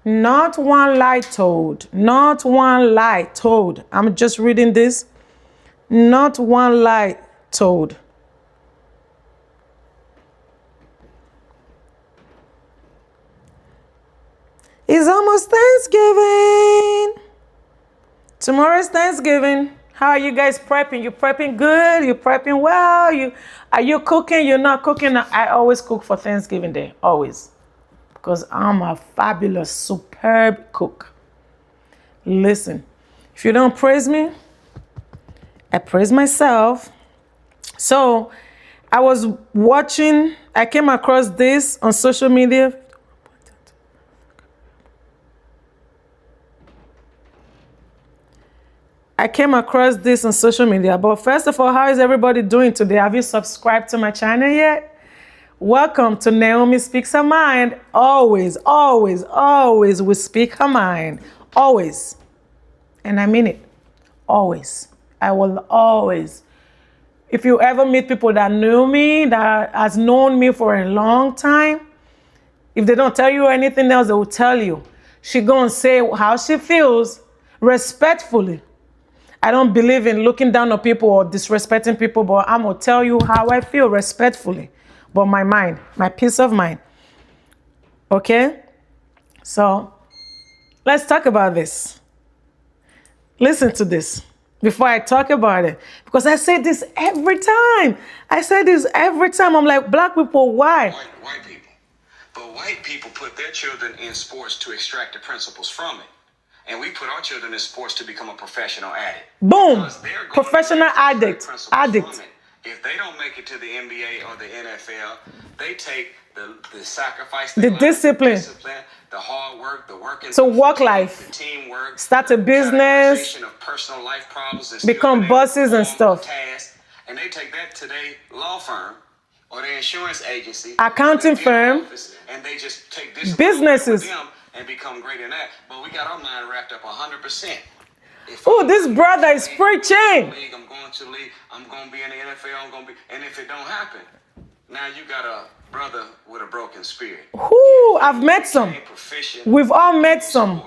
Not one lie told. Not one lie told. I'm just reading this. Not one lie told. It's almost Thanksgiving. Tomorrow's Thanksgiving. How are you guys prepping? You prepping good? You prepping well? Are you cooking? You're not cooking? I always cook for Thanksgiving Day. Always. Because I'm a fabulous, superb cook. Listen, if you don't praise me, I praise myself. So I was watching, I came across this on social media. But first of all, how is everybody doing today? Have you subscribed to my channel yet? Welcome to Naomi Speaks Her Mind. Always, always, always we speak her mind. Always. And I mean it. Always. I will always. If you ever meet people that knew me, that has known me for a long time, if they don't tell you anything else, they will tell you. She gonna say how she feels respectfully. I don't believe in looking down on people or disrespecting people, but I'm gonna tell you how I feel respectfully. But my mind, my peace of mind. Okay? So let's talk about this. Listen to this before I talk about it. Because I say this every time. I'm like, black people, why? White people. But white people put their children in sports to extract the principles from it. And we put our children in sports to become a professional addict. Boom. Professional addict. If they don't make it to the NBA or the NFL, they take the sacrifice, the discipline, the hard work, the work, so work life, the teamwork, start a business, of personal life problems, and become bosses and stuff. And they take that to their law firm or their insurance agency, accounting firm, and they just take this businesses and become great in that. But we got our mind wrapped up 100%. Oh, this brother is preaching. I'm going to league. I'm going to be in the NFL. And if it don't happen, now you got a brother with a broken spirit. Who? I've met some. We've all met some.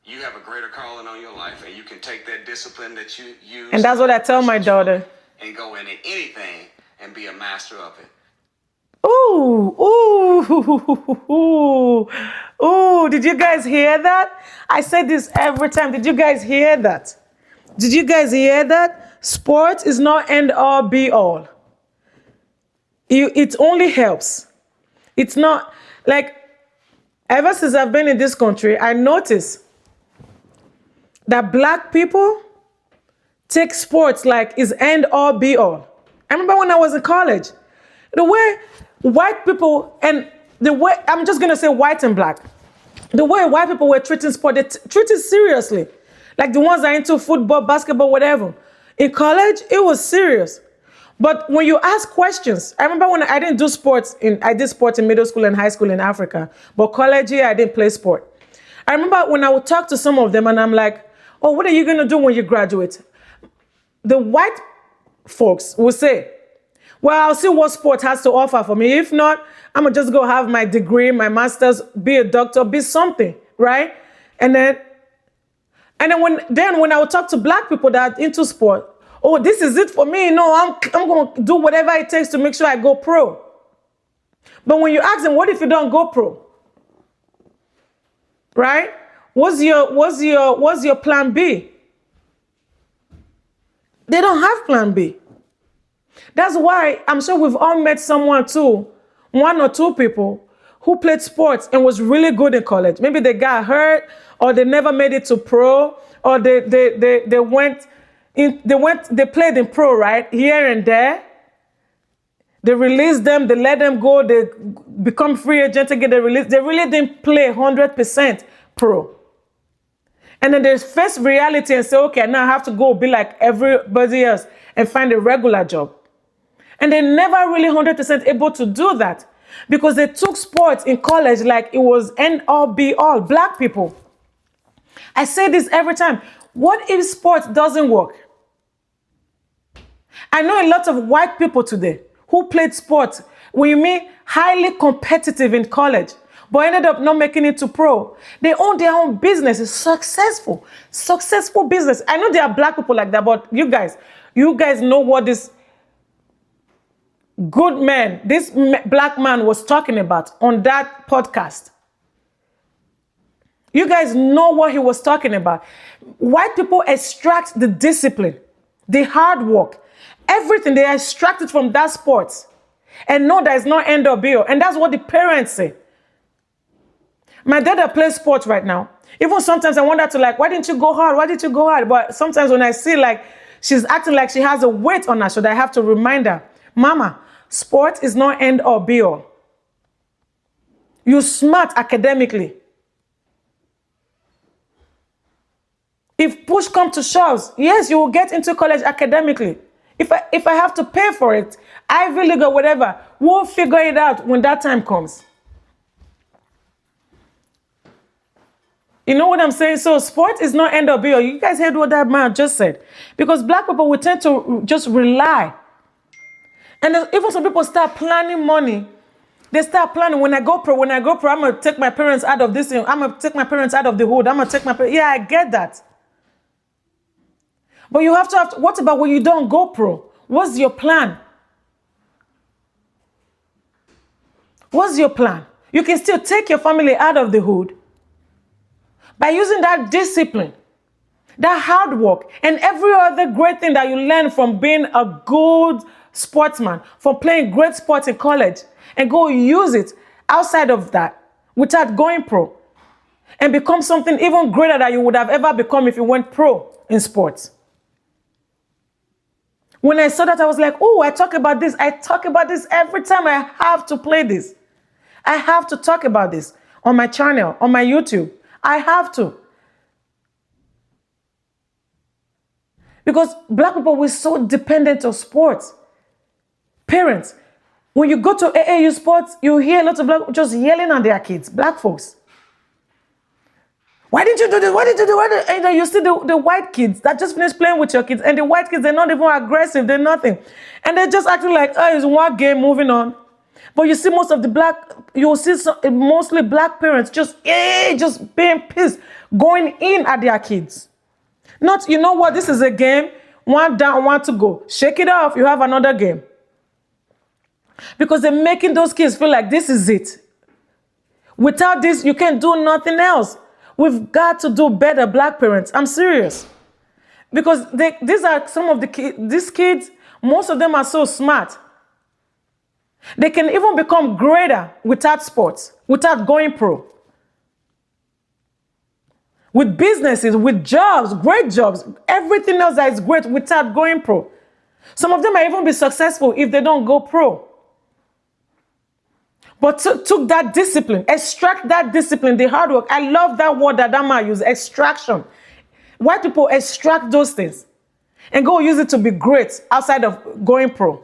You have a greater calling on your life, and you can take that discipline that you use. And that's what I tell my daughter. And go into anything and be a master of it. Ooh, ooh, ooh, ooh. Did you guys hear that? I say this every time. Did you guys hear that? Did you guys hear that? Sport is not end all be all. It only helps. It's not like, ever since I've been in this country, I notice that black people take sports like it's end all be all. I remember when I was in college, the way white people, and the way, I'm just going to say white and black, the way white people were treating sport, they treat it seriously. Like the ones that are into football, basketball, whatever. In college, it was serious. But when you ask questions, I remember when I didn't do sports, I did sports in middle school and high school in Africa, but college here, I didn't play sport. I remember when I would talk to some of them and I'm like, oh, what are you going to do when you graduate? The white folks will say, well, I'll see what sport has to offer for me. If not, I'm going to just go have my degree, my master's, be a doctor, be something, right? And then when I would talk to black people that are into sport, oh, this is it for me. No, I'm going to do whatever it takes to make sure I go pro. But when you ask them, what if you don't go pro? Right? What's your plan B? They don't have plan B. That's why I'm sure we've all met someone too, one or two people who played sports and was really good in college. Maybe they got hurt or they never made it to pro, or they played in pro, right? Here and there. They released them, they let them go, they become free agents to get the release. They really didn't play 100% pro. And then they face reality and say, okay, now I have to go be like everybody else and find a regular job. And they're never really 100% able to do that because they took sports in college like it was end all be all. Black people. I say this every time. What if sports doesn't work? I know a lot of white people today who played sports, when you mean highly competitive in college, but ended up not making it to pro. They own their own business. It's successful business. I know there are black people like that, but you guys know what this good man, this black man was talking about on that podcast. You guys know what he was talking about. White people extract the discipline, the hard work, everything. They extract it from that sport and know that it's not end or be all. And that's what the parents say. My dad plays sports right now. Even sometimes I wonder to like, why didn't you go hard? Why did you go hard? But sometimes when I see like she's acting like she has a weight on her shoulder, I have to remind her, Mama, sport is not end or be all. You're smart academically. If push comes to shove, yes, you will get into college academically. If I have to pay for it, Ivy League or whatever, we'll figure it out when that time comes. You know what I'm saying? So sport is not end or be all. You guys heard what that man just said. Because black people, we tend to just rely. And even some people start planning money. They start planning, when I go pro, I'm going to take my parents out of this thing. I'm going to take my parents out of the hood. I'm going to take my parents. Yeah, I get that. But you have to, what about when you don't go pro? What's your plan? What's your plan? You can still take your family out of the hood by using that discipline, that hard work, and every other great thing that you learn from being a good sportsman, from playing great sports in college, and go use it outside of that without going pro, and become something even greater than you would have ever become if you went pro in sports. When I saw that, I was like, oh, I talk about this every time I have to play this. I have to talk about this on my channel, on my YouTube. I have to. Because black people, we're so dependent on sports. Parents, when you go to AAU sports, you hear lots of black people just yelling at their kids, black folks. Why didn't you do this? Why did you do it? And then you see the white kids that just finished playing with your kids, and the white kids, they're not even aggressive, they're nothing. And they're just acting like, oh, it's one game, moving on. But you see most of the mostly black parents just being pissed, going in at their kids. Not, you know what, this is a game, one down, one to go. Shake it off, you have another game. Because they're making those kids feel like this is it. Without this, you can't do nothing else. We've got to do better, black parents. I'm serious. Because these are some of the kids, these kids, most of them are so smart. They can even become greater without sports, without going pro. With businesses, with jobs, great jobs, everything else that is great without going pro. Some of them might even be successful if they don't go pro. But took that discipline, extract that discipline, the hard work. I love that word that man used, extraction. White people extract those things and go use it to be great outside of going pro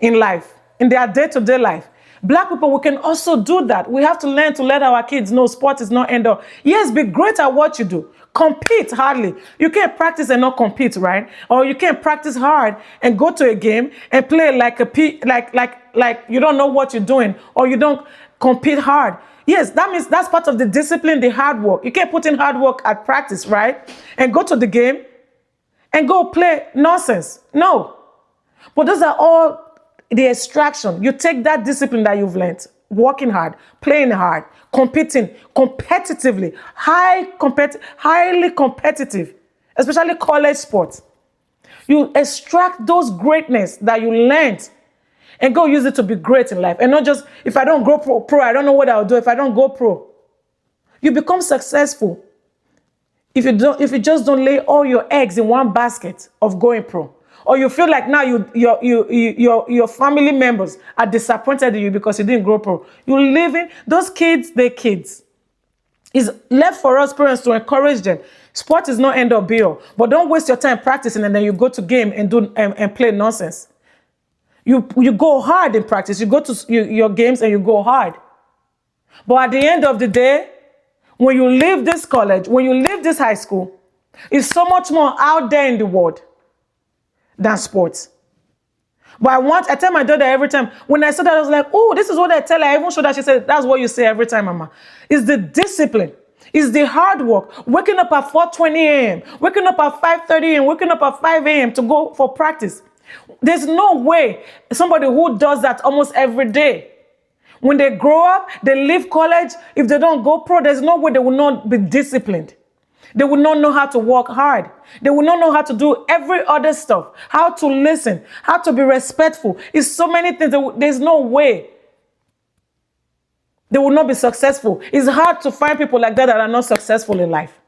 in life, in their day-to-day life. Black people, we can also do that. We have to learn to let our kids know sport is not end all. Yes, be great at what you do. Compete hardly. You can't practice and not compete, right? Or you can't practice hard and go to a game and play like you don't know what you're doing, or you don't compete hard. Yes, that means that's part of the discipline, the hard work. You can't put in hard work at practice, right? And go to the game and go play nonsense. No. But those are all the extraction. You take that discipline that you've learned, working hard, playing hard, competing competitively, highly competitive, especially college sports. You extract those greatness that you learned and go use it to be great in life. And not just, if I don't go pro, I don't know what I'll do if I don't go pro. You become successful if you just don't lay all your eggs in one basket of going pro. Or you feel like now your family members are disappointed in you because you didn't grow pro. You live in those kids, they're kids. It's left for us parents to encourage them. Sport is not end or be all, but don't waste your time practicing and then you go to game and do and play nonsense. You go hard in practice. You go to your games and you go hard. But at the end of the day, when you leave this college, when you leave this high school, it's so much more out there in the world than sports. But I tell my daughter every time, when I said that, I was like, oh, this is what I tell her. I even showed her, she said, that's what you say every time, Mama. It's the discipline. It's the hard work. Waking up at 4:20 a.m., waking up at 5:30 a.m., waking up at 5 a.m. to go for practice. There's no way somebody who does that almost every day, when they grow up, they leave college, if they don't go pro, there's no way they will not be disciplined. They will not know how to work hard. They will not know how to do every other stuff, how to listen, how to be respectful. It's so many things. There's no way they will not be successful. It's hard to find people like that are not successful in life.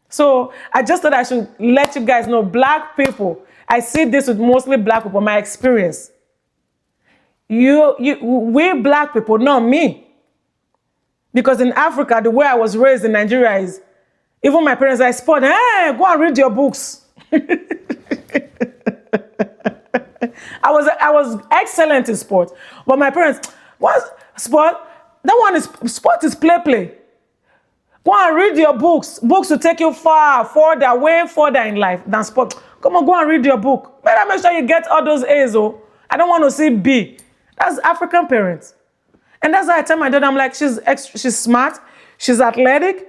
So I just thought I should let you guys know, black people, I see this with mostly black people, my experience. We black people, not me. Because in Africa, the way I was raised in Nigeria is, even my parents, I sport, hey, go and read your books. I was excellent in sport. But my parents, what sport? That one is, sport is play. Go and read your books. Books will take you way further in life than sport. Come on, go and read your book. Better make sure you get all those A's, oh. I don't want to see B. That's African parents. And that's why I tell my daughter, I'm like, she's smart, she's athletic,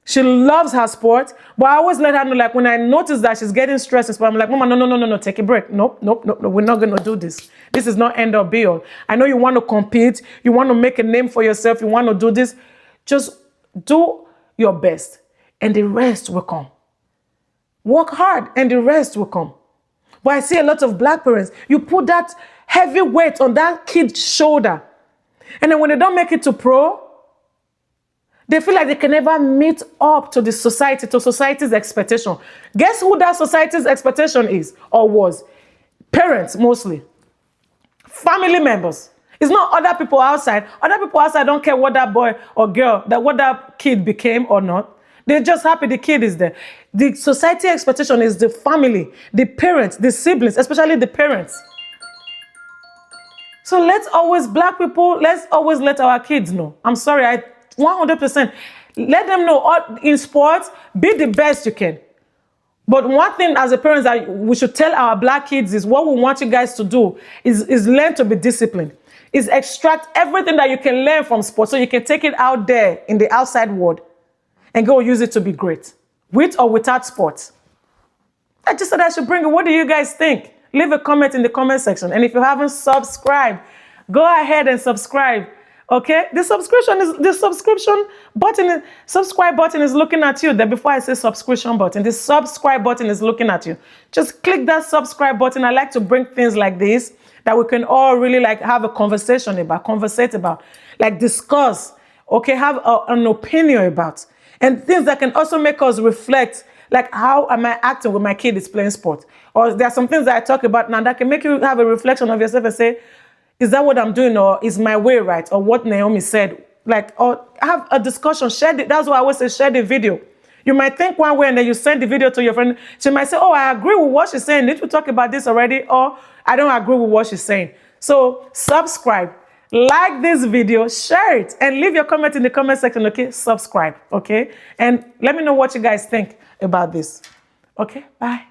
she loves her sport, but I always let her know, like, when I notice that she's getting stressed in sport, I'm like, Mama, no, take a break. Nope, we're not going to do this. This is not end or be all. I know you want to compete, you want to make a name for yourself, you want to do this. Just do your best, and the rest will come. Work hard, and the rest will come. But I see a lot of black parents, you put that heavy weight on that kid's shoulder, and then when they don't make it to pro, they feel like they can never meet up to the society, to society's expectation. Guess who that society's expectation is or was? Parents, mostly. Family members. It's not other people outside. Other people outside don't care what that boy or girl, what that kid became or not. They're just happy the kid is there. The society expectation is the family, the parents, the siblings, especially the parents. So black people, let's always let our kids know. I'm sorry, 100%. Let them know in sports, be the best you can. But one thing as a parent that we should tell our black kids is what we want you guys to do is learn to be disciplined. Is extract everything that you can learn from sports so you can take it out there in the outside world and go use it to be great. With or without sports. I just said I should bring it. What do you guys think? Leave a comment in the comment section. And if you haven't subscribed, go ahead and subscribe. Okay? The subscribe button is looking at you. Then before I say subscription button, the subscribe button is looking at you. Just click that subscribe button. I like to bring things like this that we can all really like have a conversation about, conversate about, like discuss, okay, have an opinion about. And things that can also make us reflect, like how am I acting when my kid is playing sport? Or there are some things that I talk about now that can make you have a reflection of yourself and say, is that what I'm doing, or is my way right? Or what Naomi said, like, or have a discussion, share it. That's why I always say, share the video. You might think one way and then you send the video to your friend. She might say, oh, I agree with what she's saying. Did we talk about this already? Or I don't agree with what she's saying. So subscribe, like this video, share it, and leave your comment in the comment section, okay? Subscribe, okay? And let me know what you guys think about this. Okay, bye.